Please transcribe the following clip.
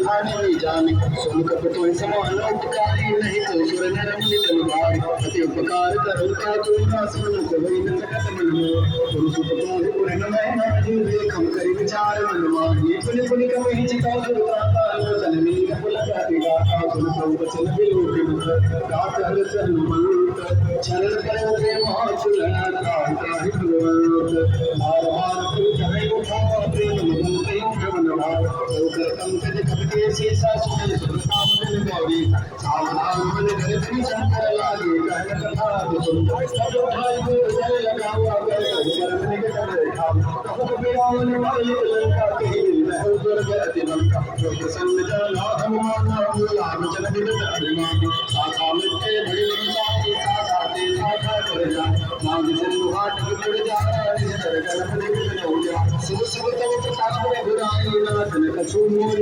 खाने में जाने सोन कपटों समान उपकारी नहीं तो सुर नरम नितन भारी अति उपकार करो का तुम ना सुनो को वही न सकत मन में तुम सुपतो पुर न मैं जीवे खम करी विचार मन माही पुनि पुनि कम ही चिता सुरता तन नीर पुल जाति गाता सुन प्रभु वचन बिलोक मुख गात हर सन मंत चरण करो प्रेम चुलना ताहि भगवंत बार बार तुम चढ़े उठा प्रेम मगन कई भवन भाव होकर पंकज कपटे शीसा सुन सुरता मन गौरी सावधान मन घर श्री शंकर लागे कहन कथा सुन सब भाई को जय लगाओ अगर परम निकट बैठा कहो बिरान वाली लंका के महु स्वर्ग अति लंका जो प्रसन्न जन हनुमान राम चल दिन हनुमान साखा मिट्टे भड़ी साथी साखा ते साखा कर जा नाम सिंधु हाट बिगड़ जा निस्तर गण निकल हो जा सुख सुख तव प्रताप बुराई नाथ न कछु मोर